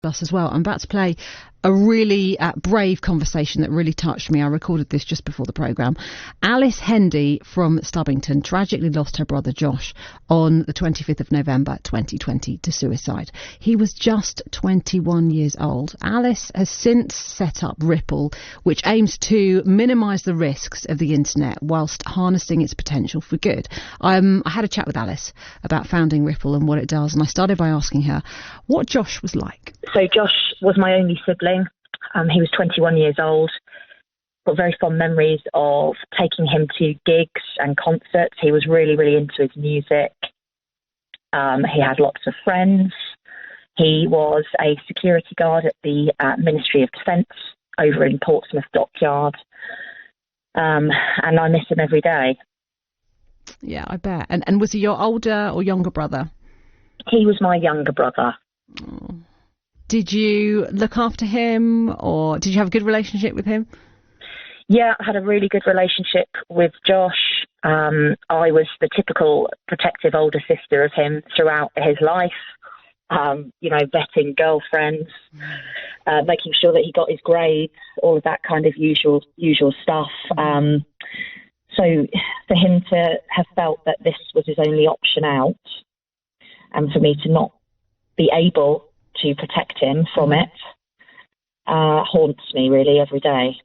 Us as well. I'm about to play a really brave conversation that really touched me. I recorded this just before the programme. Alice Hendy from Stubbington tragically lost her brother Josh on the 25th of November 2020 to suicide. He was just 21 years old. Alice has since set up Ripple, which aims to minimise the risks of the internet whilst harnessing its potential for good. I had a chat with Alice about founding Ripple and what it does, and I started by asking her what Josh was like. So Josh was my only sibling. He was 21 years old. Got very fond memories of taking him to gigs and concerts. He was really, really into his music. He had lots of friends. He was a security guard at the Ministry of Defence over in Portsmouth Dockyard. And I miss him every day. Yeah, I bet. And was he your older or younger brother? He was my younger brother. Oh. Did you look after him, or did you have a good relationship with him? Yeah, I had a really good relationship with Josh. I was the typical protective older sister of him throughout his life, vetting girlfriends, making sure that he got his grades, all of that kind of usual stuff. So for him to have felt that this was his only option out, and for me to not be able to protect him from it haunts me really every day.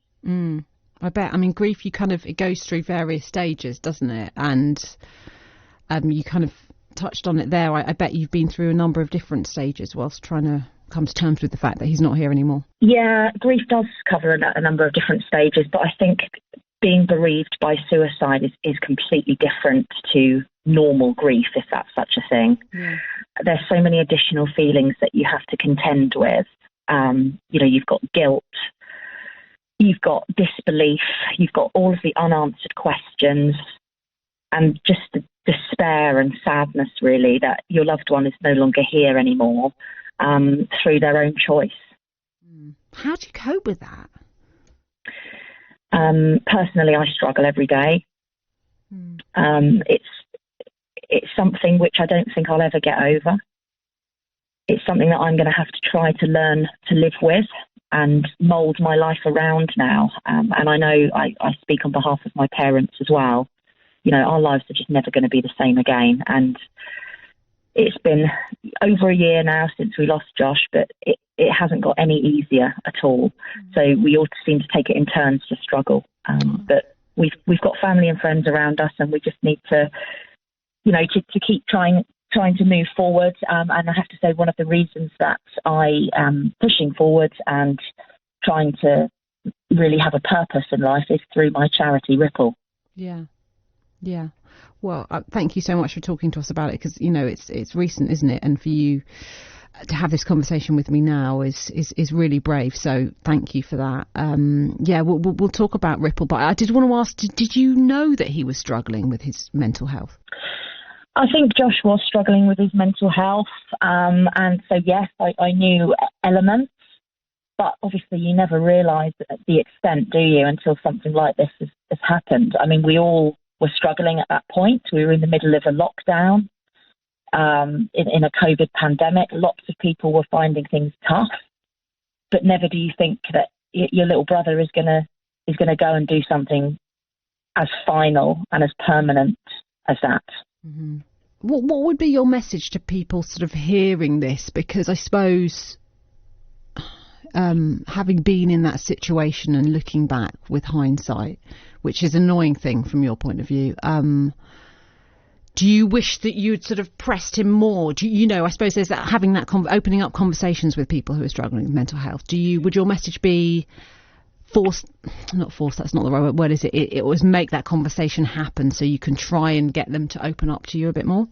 I bet. I mean, grief, it goes through various stages, doesn't it? And you kind of touched on it there. I bet you've been through a number of different stages whilst trying to come to terms with the fact that he's not here anymore. Yeah, grief does cover a number of different stages, but I think being bereaved by suicide is completely different to normal grief, if that's such a thing. Yeah. There's so many additional feelings that you have to contend with. You've got guilt, you've got disbelief, you've got all of the unanswered questions, and just the despair and sadness, really, that your loved one is no longer here anymore through their own choice. How do you cope with that? Personally, I struggle every day. It's something which I don't think I'll ever get over. It's something that I'm going to have to try to learn to live with and mould my life around now. And I know I speak on behalf of my parents as well. Our lives are just never going to be the same again. And it's been over a year now since we lost Josh, but it hasn't got any easier at all. So we all seem to take it in turns to struggle. But we've got family and friends around us, and we just need to, to keep trying to move forward. And I have to say, one of the reasons that I am pushing forward and trying to really have a purpose in life is through my charity, Ripple. Yeah. Well, thank you so much for talking to us about it, because it's recent, isn't it? And for you to have this conversation with me now is really brave. So thank you for that. We'll talk about Ripple, but I did want to ask: did you know that he was struggling with his mental health? I think Josh was struggling with his mental health, and so yes, I knew elements, but obviously you never realise the extent, do you, until something like this has happened. I mean, we all were struggling at that point. We were in the middle of a lockdown, in a COVID pandemic. Lots of people were finding things tough, but never do you think that your little brother is going to go and do something as final and as permanent as that. Mm-hmm. What would be your message to people sort of hearing this? Because I suppose having been in that situation and looking back with hindsight, which is an annoying thing from your point of view, do you wish that you'd sort of pressed him more? I suppose there's that, having that opening up conversations with people who are struggling with mental health. Would your message be not force, that's not the right word, is it? It was make that conversation happen so you can try and get them to open up to you a bit more?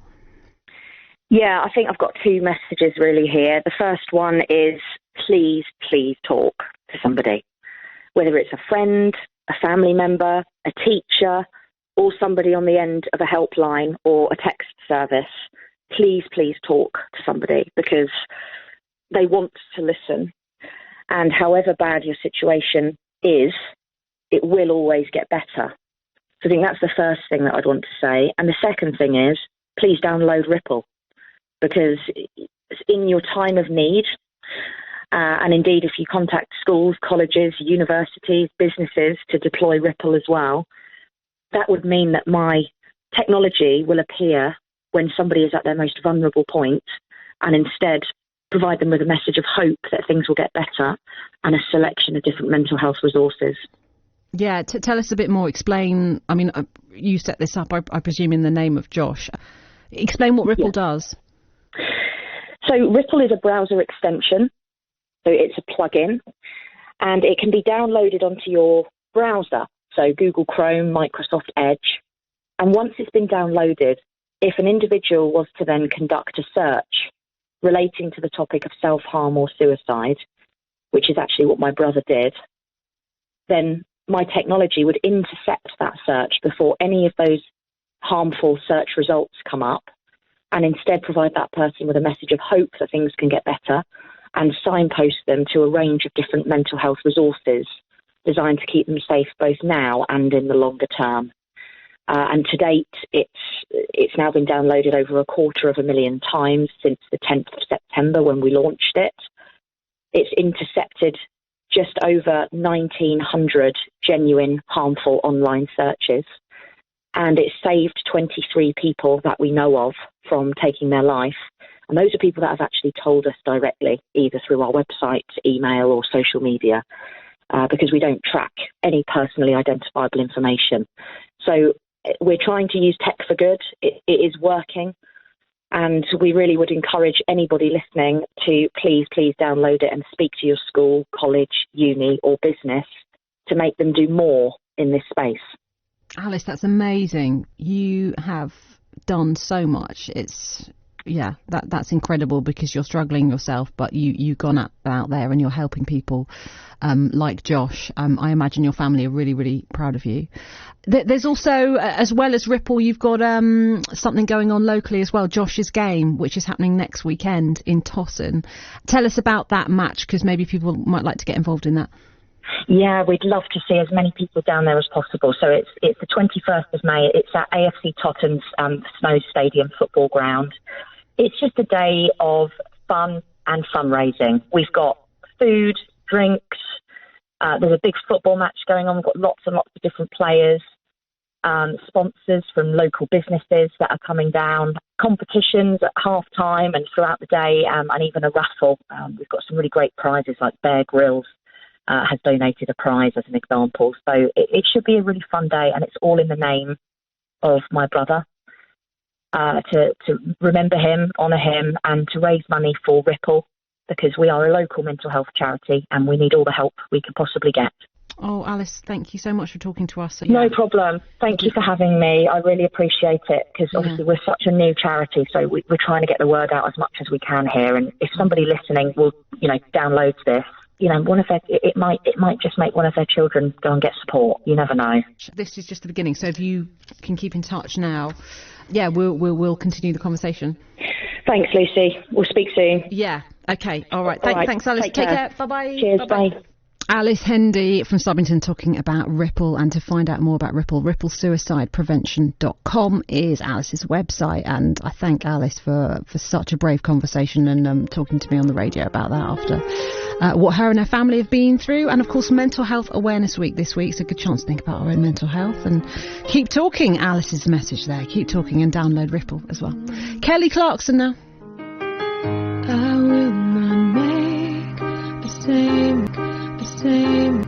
Yeah, I think I've got two messages really here. The first one is please talk to somebody, whether it's a friend, a family member, a teacher, or somebody on the end of a helpline or a text service. Please talk to somebody, because they want to listen. And however bad your situation is, it will always get better. So I think that's the first thing that I'd want to say. And the second thing is, please download Ripple, because in your time of need, And indeed, if you contact schools, colleges, universities, businesses to deploy Ripple as well, that would mean that my technology will appear when somebody is at their most vulnerable point, and instead provide them with a message of hope that things will get better and a selection of different mental health resources. Yeah, tell us a bit more. Explain, I mean, you set this up, I presume, in the name of Josh. Explain what Ripple does. So Ripple is a browser extension, so it's a plugin, and it can be downloaded onto your browser, so Google Chrome, Microsoft Edge. And once it's been downloaded, if an individual was to then conduct a search relating to the topic of self-harm or suicide, which is actually what my brother did, then my technology would intercept that search before any of those harmful search results come up, and instead provide that person with a message of hope that things can get better, and signpost them to a range of different mental health resources designed to keep them safe both now and in the longer term. And to date, it's now been downloaded over 250,000 times since the 10th of September when we launched it. It's intercepted just over 1,900 genuine harmful online searches, and it's saved 23 people that we know of from taking their life. And those are people that have actually told us directly, either through our website, email, or social media, because we don't track any personally identifiable information. So we're trying to use tech for good. It is working. And we really would encourage anybody listening to please download it and speak to your school, college, uni, or business to make them do more in this space. Alice, that's amazing. You have done so much. That's incredible, because you're struggling yourself, but you've gone out there and you're helping people like Josh. I imagine your family are really, really proud of you. There's also, as well as Ripple, you've got something going on locally as well, Josh's Game, which is happening next weekend in Tossin. Tell us about that match, because maybe people might like to get involved in that. Yeah, we'd love to see as many people down there as possible. So it's the 21st of May. It's at AFC Totten's Snow Stadium football ground. It's just a day of fun and fundraising. We've got food, drinks. There's a big football match going on. We've got lots and lots of different players, sponsors from local businesses that are coming down, competitions at half time and throughout the day, and even a raffle. We've got some really great prizes, like Bear Grylls has donated a prize as an example. So it should be a really fun day, and it's all in the name of my brother, to remember him, honour him, and to raise money for Ripple, because we are a local mental health charity and we need all the help we can possibly get. Oh, Alice, thank you so much for talking to us. No problem. Thank you for having me. I really appreciate it, because obviously we're such a new charity, so we're trying to get the word out as much as we can here. And if somebody listening will, download this, it might just make one of their children go and get support. You never know. This is just the beginning, so if you can keep in touch now, we'll continue the conversation. Thanks, Lucy. We'll speak soon. Yeah. Okay. All right. Thanks, Alice. Take care. Bye-bye. Cheers. Bye-bye. Bye. Alice Hendy from Stubbington talking about Ripple, and to find out more about Ripple, ripplesuicideprevention.com is Alice's website, and I thank Alice for such a brave conversation and talking to me on the radio about that after what her and her family have been through. And of course, Mental Health Awareness Week this week. It's a good chance to think about our own mental health and keep talking. Alice's message there, keep talking, and download Ripple as well. Kelly Clarkson now. I will not make the same mistake.